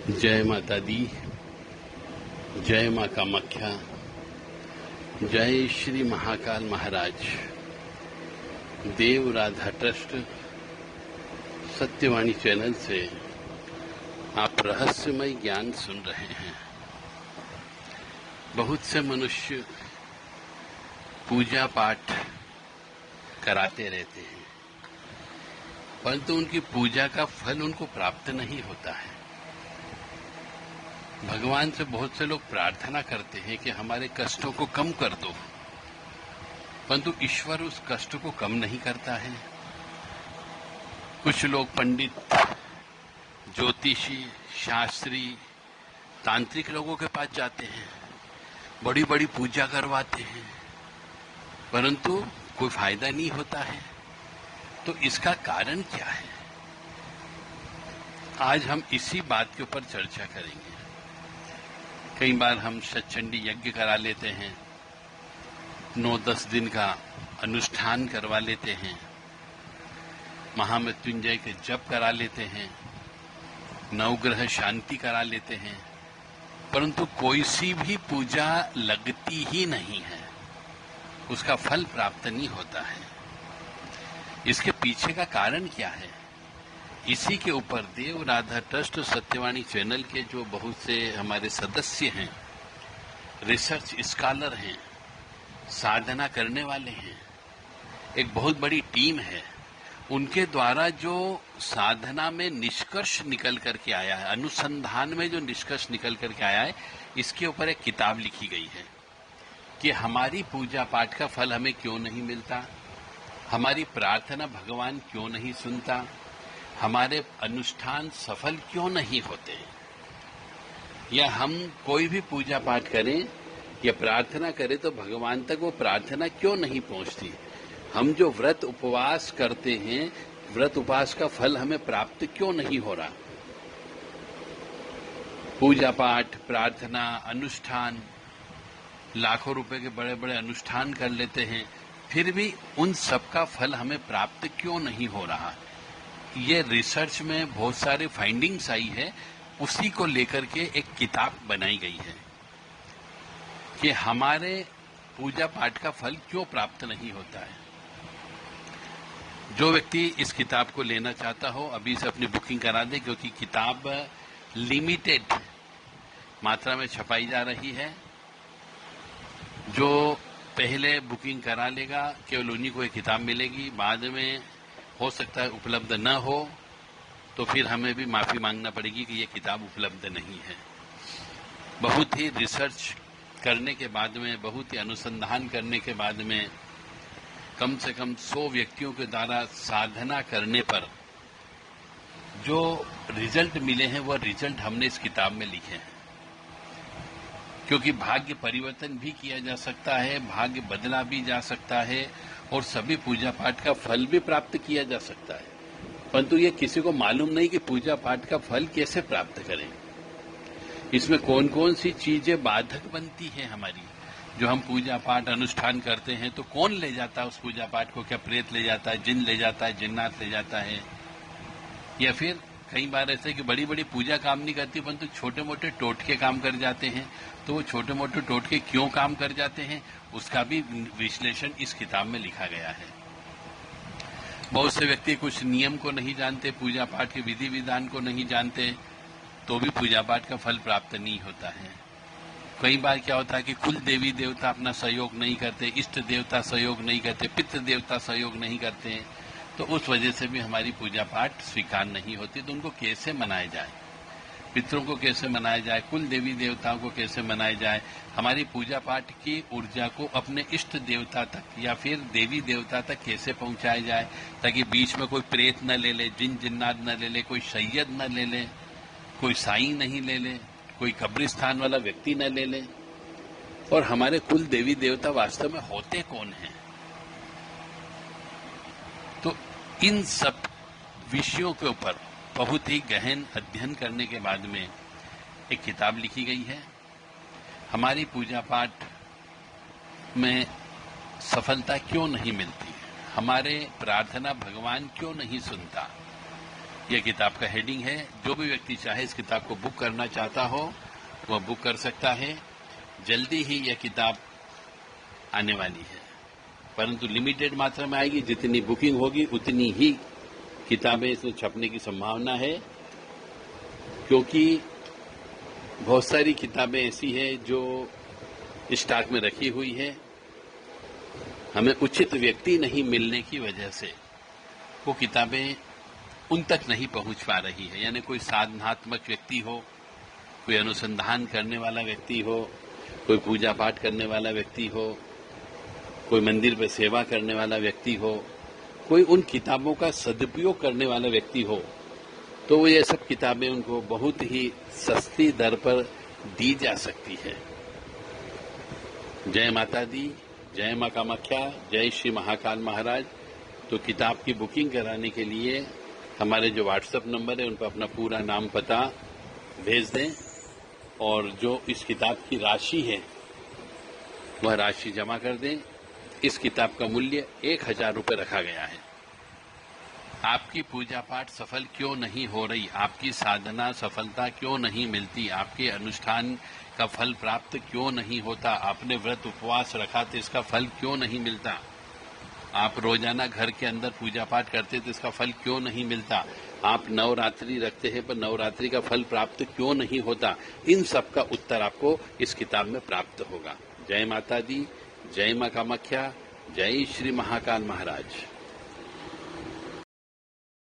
जय माता दी, जय माँ कामाख्या, जय श्री महाकाल महाराज। देव राधा ट्रस्ट सत्यवाणी चैनल से आप रहस्यमय ज्ञान सुन रहे हैं। बहुत से मनुष्य पूजा पाठ कराते रहते हैं, परंतु उनकी पूजा का फल उनको प्राप्त नहीं होता है। भगवान से बहुत से लोग प्रार्थना करते हैं कि हमारे कष्टों को कम कर दो, परंतु ईश्वर उस कष्ट को कम नहीं करता है। कुछ लोग पंडित, ज्योतिषी, शास्त्री, तांत्रिक लोगों के पास जाते हैं, बड़ी बड़ी पूजा करवाते हैं, परंतु कोई फायदा नहीं होता है। तो इसका कारण क्या है? आज हम इसी बात के ऊपर चर्चा करेंगे। कई बार हम सतचंडी यज्ञ करा लेते हैं, 9-10 दिन का अनुष्ठान करवा लेते हैं, महामृत्युंजय के जप करा लेते हैं, नवग्रह शांति करा लेते हैं, परंतु कोई सी भी पूजा लगती ही नहीं है, उसका फल प्राप्त नहीं होता है। इसके पीछे का कारण क्या है? इसी के ऊपर देव राधा ट्रस्ट सत्यवाणी चैनल के जो बहुत से हमारे सदस्य हैं, रिसर्च स्कॉलर हैं, साधना करने वाले हैं, एक बहुत बड़ी टीम है, उनके द्वारा जो साधना में निष्कर्ष निकल करके आया है, अनुसंधान में जो निष्कर्ष निकल करके आया है, इसके ऊपर एक किताब लिखी गई है कि हमारी पूजा पाठ का फल हमें क्यों नहीं मिलता, हमारी प्रार्थना भगवान क्यों नहीं सुनता, हमारे अनुष्ठान सफल क्यों नहीं होते, या हम कोई भी पूजा पाठ करें या प्रार्थना करें तो भगवान तक वो प्रार्थना क्यों नहीं पहुंचती। हम जो व्रत उपवास करते हैं, व्रत उपवास का फल हमें प्राप्त क्यों नहीं हो रहा। पूजा पाठ, प्रार्थना, अनुष्ठान, लाखों रुपए के बड़े बड़े अनुष्ठान कर लेते हैं, फिर भी उन सब का फल हमें प्राप्त क्यों नहीं हो रहा। ये रिसर्च में बहुत सारे फाइंडिंग्स आई है, उसी को लेकर के एक किताब बनाई गई है कि हमारे पूजा पाठ का फल क्यों प्राप्त नहीं होता है। जो व्यक्ति इस किताब को लेना चाहता हो अभी से अपनी बुकिंग करा दे, क्योंकि किताब लिमिटेड मात्रा में छपाई जा रही है। जो पहले बुकिंग करा लेगा केवल उन्हीं को ये किताब मिलेगी। बाद में हो सकता है उपलब्ध न हो, तो फिर हमें भी माफी मांगना पड़ेगी कि ये किताब उपलब्ध नहीं है। बहुत ही रिसर्च करने के बाद में, बहुत ही अनुसंधान करने के बाद में कम से कम 100 व्यक्तियों के द्वारा साधना करने पर जो रिजल्ट मिले हैं, वह रिजल्ट हमने इस किताब में लिखे हैं। क्योंकि भाग्य परिवर्तन भी किया जा सकता है, भाग्य बदला भी जा सकता है, और सभी पूजा पाठ का फल भी प्राप्त किया जा सकता है, परंतु ये किसी को मालूम नहीं कि पूजा पाठ का फल कैसे प्राप्त करें। इसमें कौन कौन सी चीजें बाधक बनती हैं हमारी। जो हम पूजा पाठ अनुष्ठान करते हैं तो कौन ले जाता है उस पूजा पाठ को? क्या प्रेत ले जाता है, जिन ले जाता है, जिन्नात ले जाता है, या फिर कई बार ऐसे कि बड़ी बड़ी पूजा काम नहीं करती, परंतु छोटे मोटे टोटके काम कर जाते हैं। तो वो छोटे मोटे टोटके क्यों काम कर जाते हैं, उसका भी विश्लेषण इस किताब में लिखा गया है। बहुत से व्यक्ति कुछ नियम को नहीं जानते, पूजा पाठ के विधि विधान को नहीं जानते, तो भी पूजा पाठ का फल प्राप्त नहीं होता है। कई बार क्या होता है कि कुल देवी देवता अपना सहयोग नहीं करते, इष्ट देवता सहयोग नहीं करते, पितृ देवता सहयोग नहीं करते, तो उस वजह से भी हमारी पूजा पाठ स्वीकार नहीं होती। तो उनको कैसे मनाया जाए, पितरों को कैसे मनाया जाए, कुल देवी देवताओं को कैसे मनाया जाए, हमारी पूजा पाठ की ऊर्जा को अपने इष्ट देवता तक या फिर देवी देवता तक कैसे पहुंचाया जाए, ताकि बीच में कोई प्रेत न ले ले, जिन जिन्नात न ले ले, कोई सैयद न ले ले, कोई साईं नहीं ले ले, कोई कब्रिस्तान वाला व्यक्ति न ले ले। और हमारे कुल देवी देवता वास्तव में होते कौन हैं? तो इन सब विषयों के ऊपर बहुत ही गहन अध्ययन करने के बाद में एक किताब लिखी गई है। हमारी पूजा पाठ में सफलता क्यों नहीं मिलती, हमारे प्रार्थना भगवान क्यों नहीं सुनता, यह किताब का हेडिंग है। जो भी व्यक्ति चाहे इस किताब को बुक करना चाहता हो वह बुक कर सकता है। जल्दी ही यह किताब आने वाली है, परंतु लिमिटेड मात्रा में आएगी। जितनी बुकिंग होगी उतनी ही किताबें इसमें छपने की संभावना है, क्योंकि बहुत सारी किताबें ऐसी हैं जो स्टॉक में रखी हुई है। हमें उचित व्यक्ति नहीं मिलने की वजह से वो किताबें उन तक नहीं पहुंच पा रही है। यानी कोई साधनात्मक व्यक्ति हो, कोई अनुसंधान करने वाला व्यक्ति हो, कोई पूजा पाठ करने वाला व्यक्ति हो, कोई मंदिर पर सेवा करने वाला व्यक्ति हो, कोई उन किताबों का सदुपयोग करने वाला व्यक्ति हो, तो ये सब किताबें उनको बहुत ही सस्ती दर पर दी जा सकती है। जय माता दी, जय मां कामाख्या, जय श्री महाकाल महाराज। तो किताब की बुकिंग कराने के लिए हमारे जो व्हाट्सएप नंबर है उन पर अपना पूरा नाम पता भेज दें, और जो इस किताब की राशि है वह राशि जमा कर दें। इस किताब का मूल्य 1000 रुपये रखा गया है। आपकी पूजा पाठ सफल क्यों नहीं हो रही, आपकी साधना सफलता क्यों नहीं मिलती, आपके अनुष्ठान का फल प्राप्त क्यों नहीं होता, आपने व्रत उपवास रखा तो इसका फल क्यों नहीं मिलता, आप रोजाना घर के अंदर पूजा पाठ करते तो इसका फल क्यों नहीं मिलता, आप नवरात्रि रखते हैं पर नवरात्रि का फल प्राप्त क्यों नहीं होता, इन सब का उत्तर आपको इस किताब में प्राप्त होगा। जय माता दी, जय मां कामाख्या, जय श्री महाकाल महाराज।